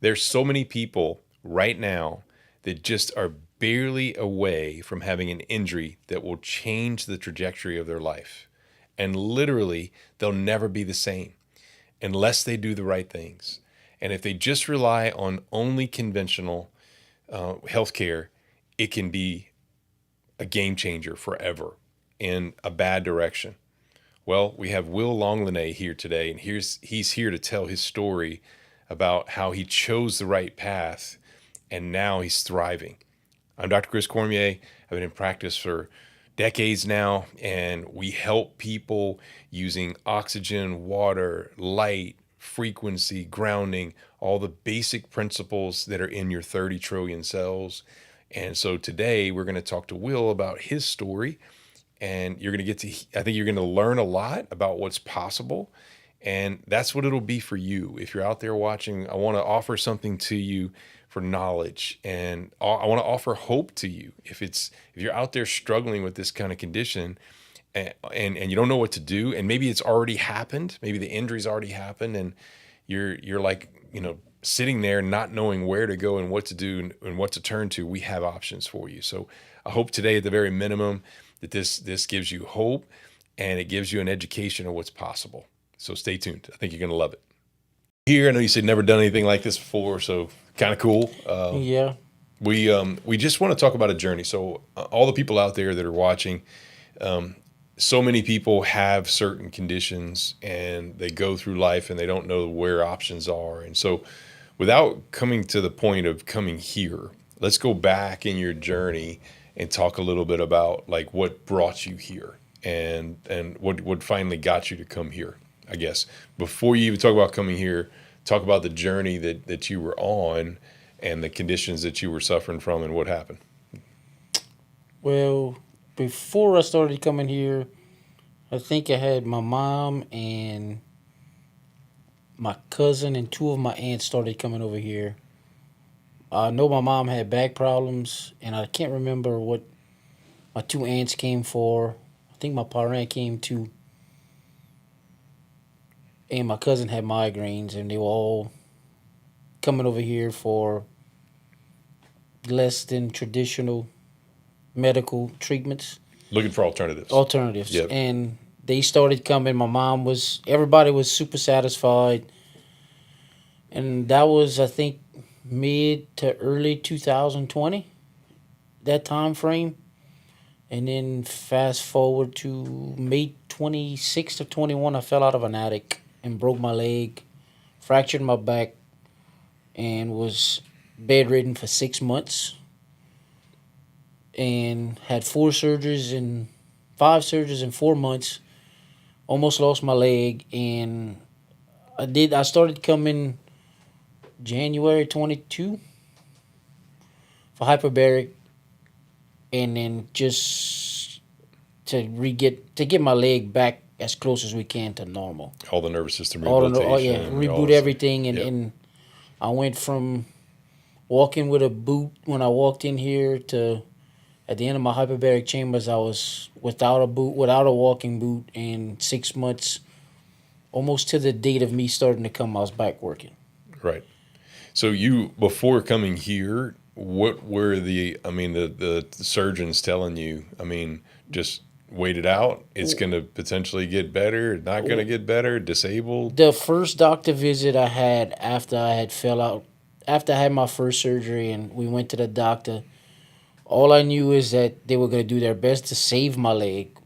There's so many people right now that just are barely away from having an injury that will change the trajectory of their life. And literally, they'll never be the same unless they do the right things. And if they just rely on only conventional healthcare, it can be a game changer forever in a bad direction. Well, we have Will Longlane here today, and he's here to tell his story about how he chose the right path and now he's thriving. I'm Dr. Chris Cormier. I've been in practice for decades now, and we help people using oxygen, water, light, frequency, grounding, all the basic principles that are in your 30 trillion cells. And so today we're going to talk to Will about his story, and you're going to I think you're going to learn a lot about what's possible. And that's what it'll be for you. If you're out there watching, I want to offer something to you for knowledge, and I want to offer hope to you. If you're out there struggling with this kind of condition, and you don't know what to do, and maybe it's already happened, maybe the injury's already happened, and you're like, sitting there not knowing where to go and what to do and what to turn to, we have options for you. So I hope today, at the very minimum, that this gives you hope and it gives you an education of what's possible. So stay tuned. I think you're going to love it. Here, I know you said never done anything like this before, so kind of cool. Yeah. We just want to talk about a journey. So all the people out there that are watching, so many people have certain conditions and they go through life and they don't know where options are. And so without coming to the point of coming here, let's go back in your journey and talk a little bit about like what brought you here and what finally got you to come here. I guess before you even talk about coming here, talk about the journey that you were on and the conditions that you were suffering from and what happened. Well, before I started coming here, I think I had my mom and my cousin and two of my aunts started coming over here. I know my mom had back problems, and I can't remember what my two aunts came for. I think my parent came too. And my cousin had migraines, and they were all coming over here for less than traditional medical treatments, Looking for alternatives. alternatives. Yep. And they started coming. Everybody was super satisfied. And that was, I think, mid to early 2020, that time frame. And then fast forward to May 26th of 21, I fell out of an attic and broke my leg, fractured my back, and was bedridden for 6 months. And had 5 surgeries in 4 months. Almost lost my leg, and I started coming January 22 for hyperbaric, and then just to get my leg back as close as we can to normal. All the nervous system All rehabilitation. reboot everything, and I went from walking with a boot when I walked in here to at the end of my hyperbaric chambers, I was without a boot, without a walking boot, and 6 months, almost to the date of me starting to come, I was back working. Right. So you, before coming here, what were the surgeons telling you? I mean, just wait it out. It's going to potentially get better, not going to get better, disabled. The first doctor visit I had after I had my first surgery, and we went to the doctor. All I knew is that they were going to do their best to save my leg,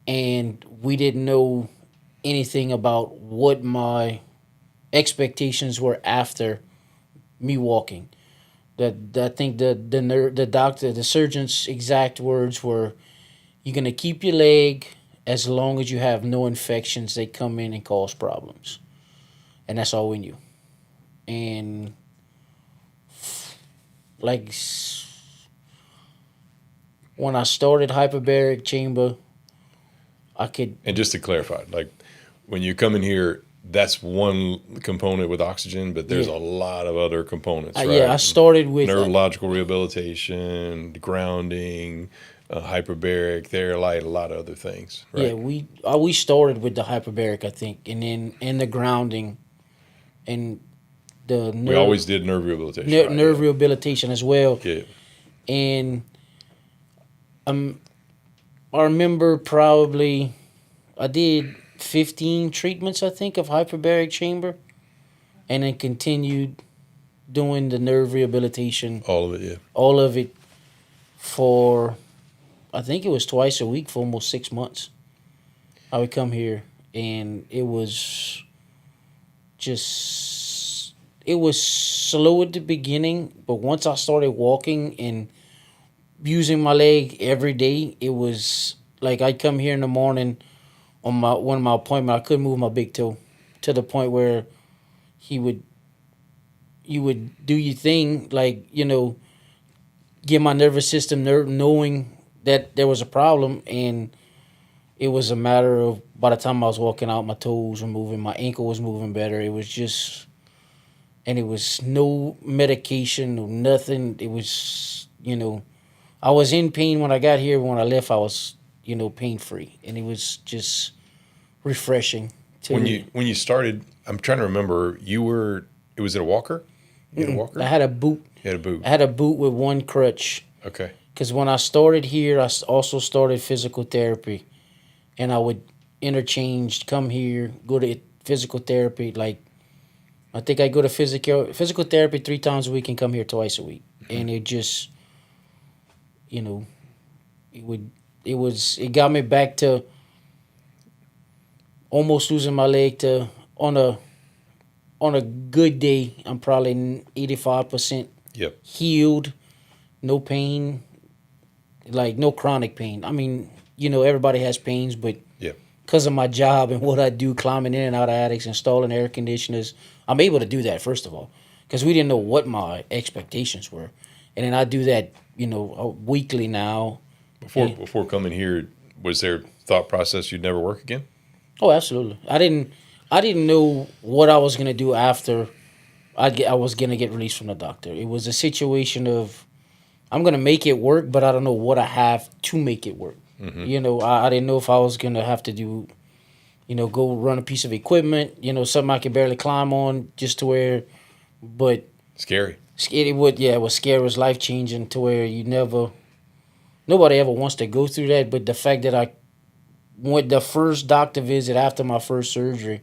and we didn't know anything about what my expectations were after me walking. I think the surgeon's exact words were, "You're gonna keep your leg as long as you have no infections. They come in and cause problems," and that's all we knew. And like when I started hyperbaric chamber, I could. And just to clarify, like when you come in here, that's one component with oxygen, but there's a lot of other components, right? Yeah, I started with neurological rehabilitation, grounding, hyperbaric, theralite, a lot of other things, right? Yeah, we started with the hyperbaric, I think, and then the grounding, and the We always did nerve rehabilitation, right? nerve rehabilitation as well. Yeah. And I remember probably I did 15 treatments, I think, of hyperbaric chamber, and then continued doing the nerve rehabilitation, All of it, yeah. all of it for, I think it was twice a week for almost 6 months. I would come here, and it was just, it was slow at the beginning, but once I started walking and using my leg every day, it was like I'd come here in the morning on my one of my appointment, I couldn't move my big toe to the point where he would you would do your thing, like, get my nervous system knowing that there was a problem, and it was a matter of by the time I was walking out, my toes were moving, my ankle was moving better. It was just, and it was no medication, no nothing. It was, I was in pain when I got here. When I left, I was, pain free, and it was just refreshing. When you started, I'm trying to remember. It was it a walker? You had a walker? I had a boot. You had a boot. I had a boot with one crutch. Okay. Because when I started here, I also started physical therapy, and I would interchange, come here, go to physical therapy. Like, I think I go to physical therapy 3 times a week and come here twice a week. Mm-hmm. And it just, it got me back to almost losing my leg to on a good day, I'm probably 85% healed, no pain, like no chronic pain. I mean, everybody has pains, but because of my job and what I do, climbing in and out of attics, installing air conditioners, I'm able to do that, first of all, because we didn't know what my expectations were. And then I do that, weekly now. Before coming here, was there thought process you'd never work again? Oh, absolutely. I didn't know what I was gonna do after I was gonna get released from the doctor. It was a situation of I'm gonna make it work, but I don't know what I have to make it work. Mm-hmm. I didn't know if I was gonna have to do, go run a piece of equipment, something I could barely climb on, just to where, but scary. It was scary. It was life changing to where nobody ever wants to go through that. But the fact that I went the first doctor visit after my first surgery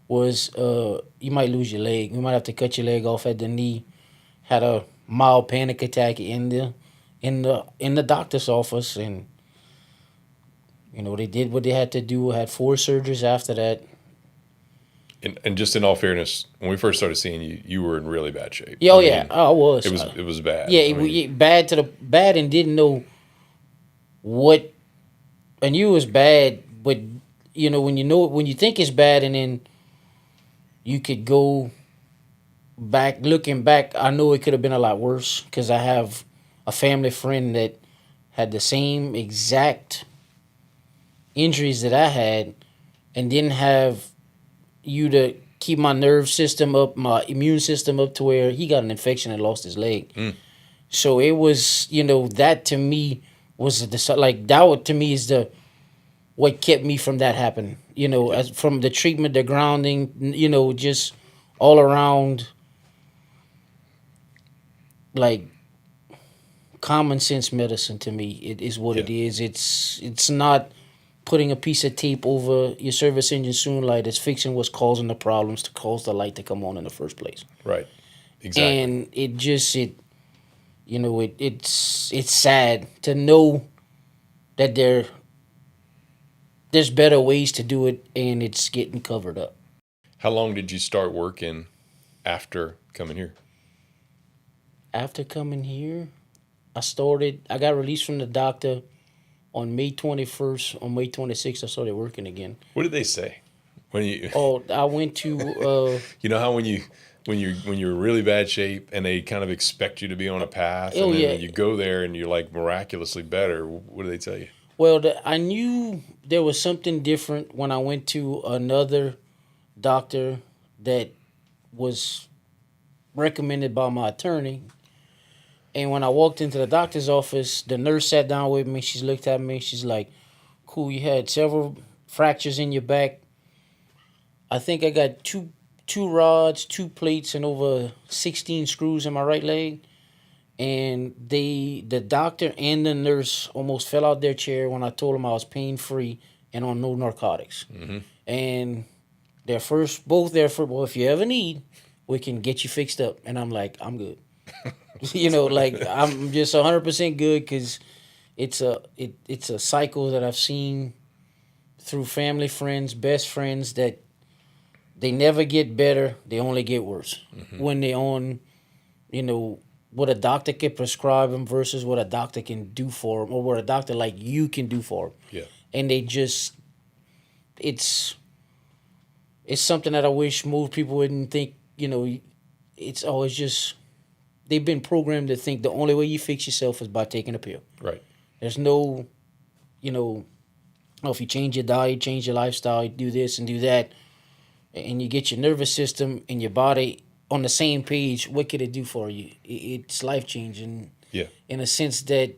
was you might lose your leg. We might have to cut your leg off at the knee. Had a mild panic attack in the doctor's office, and they did what they had to do. Had 4 surgeries after that. And just in all fairness, when we first started seeing you, you were in really bad shape. Yeah, I was. It was bad. Yeah, bad, and didn't know what. I knew it was bad, but when you think it's bad, and then you could go back. Looking back, I know it could have been a lot worse, because I have a family friend that had the same exact injuries that I had, and didn't have you to keep my nerve system up, my immune system up, to where he got an infection and lost his leg. So it was, that to me was that to me is what kept me from that happening. As from the treatment, the grounding, just all around, like, common sense medicine to me. It is what it is. It's not putting a piece of tape over your service engine soon light. It's fixing what's causing the problems to cause the light to come on in the first place. Right. Exactly. And it's sad to know that there's better ways to do it, and it's getting covered up. How long did you start working after coming here? After coming here, I got released from the doctor on May 21st. On May 26th, I started working again. What did they say when you? I went to. You know how when you're in really bad shape and they kind of expect you to be on a path, and then when you go there and you're like miraculously better. What do they tell you? Well, I knew there was something different when I went to another doctor that was recommended by my attorney. And when I walked into the doctor's office, the nurse sat down with me. She looked at me. She's like, "Cool, you had several fractures in your back. I think I got two rods, two plates, and over 16 screws in my right leg. And the doctor and the nurse almost fell out their chair when I told them I was pain free and on no narcotics. And their first, both their first, well, if you ever need, we can get you fixed up. And I'm like, I'm good. Like I'm just 100% good because it's a cycle that I've seen through family, friends, best friends that they never get better. They only get worse when they on, what a doctor can prescribe them versus what a doctor can do for them, or what a doctor like you can do for them. Yeah. And they just, it's it's something that I wish most people wouldn't think. It's always just they've been programmed to think the only way you fix yourself is by taking a pill. Right. There's no, you know, oh, if you change your diet, change your lifestyle, you do this and do that, and you get your nervous system and your body on the same page, what could it do for you? It's life changing. Yeah. In a sense that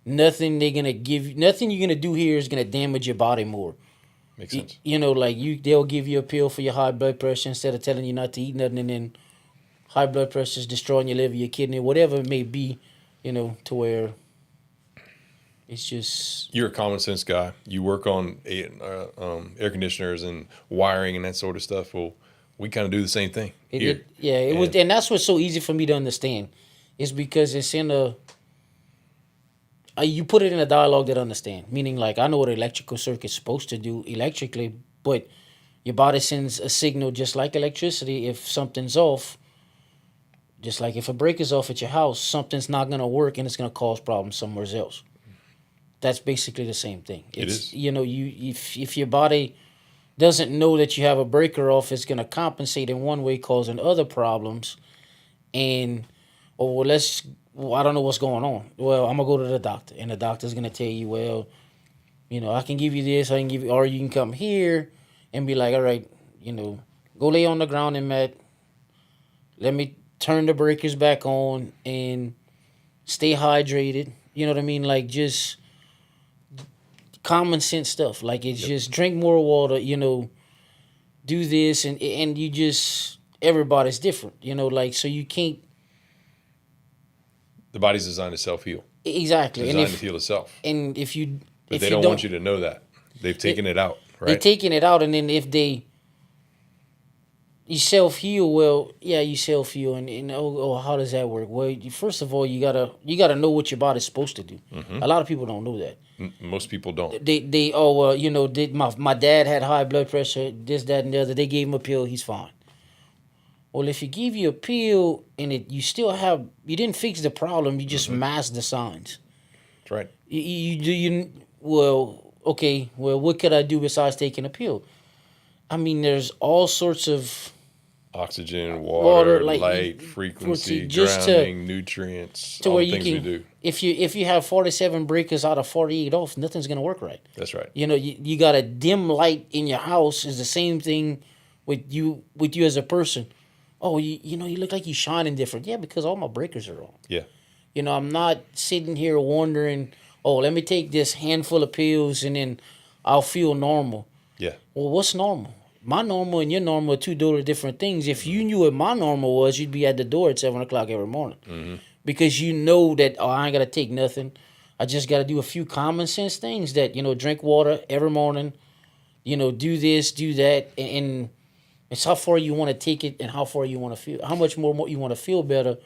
nothing they're gonna give you, nothing you're gonna do here is gonna damage your body more. Makes sense. They'll give you a pill for your high blood pressure instead of telling you not to eat nothing, and then high blood pressure is destroying your liver, your kidney, whatever it may be. To where it's just You're a common sense guy. You work on air conditioners and wiring and that sort of stuff. Well, we kind of do the same thing here. It was, and that's what's so easy for me to understand, is because it's in you put it in a dialogue that I understand. Meaning, like, I know what an electrical circuit's supposed to do electrically, but your body sends a signal just like electricity. If something's off, just like if a break is off at your house, something's not gonna work and it's gonna cause problems somewhere else. That's basically the same thing. It is. If your body doesn't know that you have a breaker off, it's gonna compensate in one way, causing other problems. And I don't know what's going on. Well, I'm gonna go to the doctor, and the doctor's gonna tell you, well, I can give you this, I can give you, or you can come here and be like, all right, go lay on the ground and mat. Let me turn the breakers back on and stay hydrated. You know what I mean? Like, just common sense stuff. Like, it's just drink more water. Do this, and you just, everybody's different. Like, so you can't. The body's designed to self-heal. Exactly. It's designed to heal itself. And But they don't want you to know that. They've taken it out, right? They're taking it out, and then if you self-heal, well, yeah, you self-heal, and how does that work? Well, first of all, you gotta know what your body's supposed to do. A lot of people don't know that. Most people don't. My dad had high blood pressure, this, that, and the other. They gave him a pill, he's fine. Well, if you give you a pill and you didn't fix the problem, you just mask the signs. That's right. Okay, what could I do besides taking a pill? I mean, there's all sorts of oxygen, water, like, light, frequency, just grounding, nutrients, to all where the you things can, we do. If you have 47 breakers out of 48 off, nothing's gonna work right. That's right. You got a dim light in your house is the same thing with you as a person. Oh, you look like you're shining different. Yeah, because all my breakers are on. Yeah. I'm not sitting here wondering, oh, let me take this handful of pills and then I'll feel normal. Yeah. Well, what's normal? My normal and your normal are two totally different things. If you knew what my normal was, you'd be at the door at 7 o'clock every morning. Because you know that, I ain't got to take nothing. I just got to do a few common sense things that, drink water every morning, do this, do that. And it's how far you want to take it and how far you want to feel, how much more you want to feel better.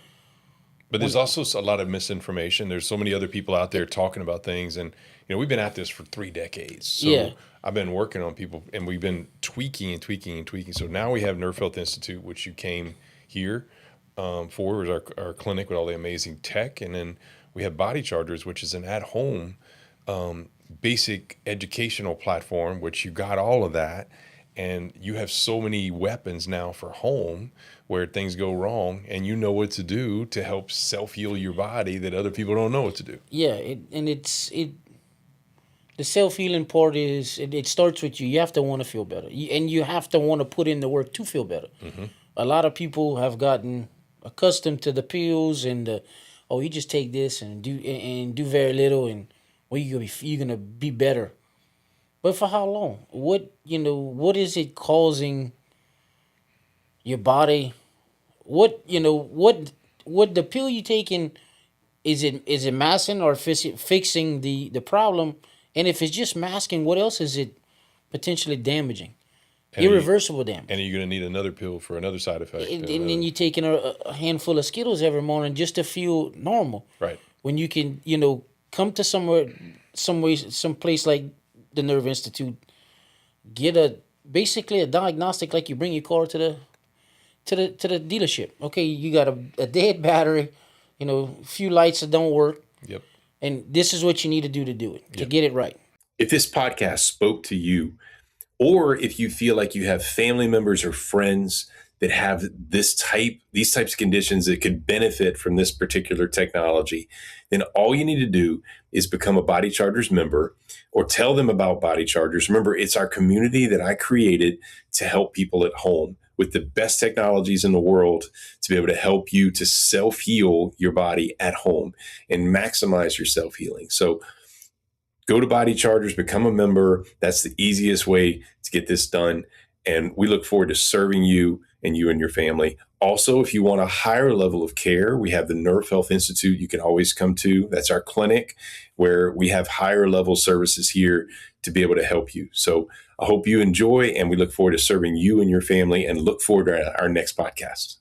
But there's also a lot of misinformation. There's so many other people out there talking about things. And, we've been at this for 3 decades. So I've been working on people, and we've been tweaking and tweaking and tweaking. So now we have Nerve Health Institute, which you came here for, is our clinic with all the amazing tech. And then we have Bodychargers, which is an at-home basic educational platform, which you got all of that. And you have so many weapons now for home where things go wrong, and you know what to do to help self-heal your body that other people don't know what to do. Yeah, the self-healing part is, it starts with you. You have to want to feel better. And you have to want to put in the work to feel better. A lot of people have gotten accustomed to the pills and you just take this and do very little, and you're gonna be better. But for how long? What is it causing your body. What the pill you taking, is it masking or fixing the problem? And if it's just masking, what else is it potentially damaging? And are you Irreversible damage. and are you going to need another pill for another side effect? And then you taking a handful of Skittles every morning just to feel normal. Right. When you can, come to some place like the Nerve Institute, get basically a diagnostic, like you bring your car to the dealership. Okay, you got a dead battery, a few lights that don't work, Yep. and this is what you need to do it to Yep. get it right. If this podcast spoke to you, or if you feel like you have family members or friends that have these types of conditions that could benefit from this particular technology, then all you need to do is become a Bodychargers member or tell them about Bodychargers. Remember, it's our community that I created to help people at home with the best technologies in the world to be able to help you to self-heal your body at home and maximize your self-healing. So go to Bodychargers, become a member. That's the easiest way to get this done. And we look forward to serving you and your family. Also, if you want a higher level of care, we have the Nerve Health Institute you can always come to. That's our clinic where we have higher level services here to be able to help you. So I hope you enjoy, and we look forward to serving you and your family, and look forward to our next podcast.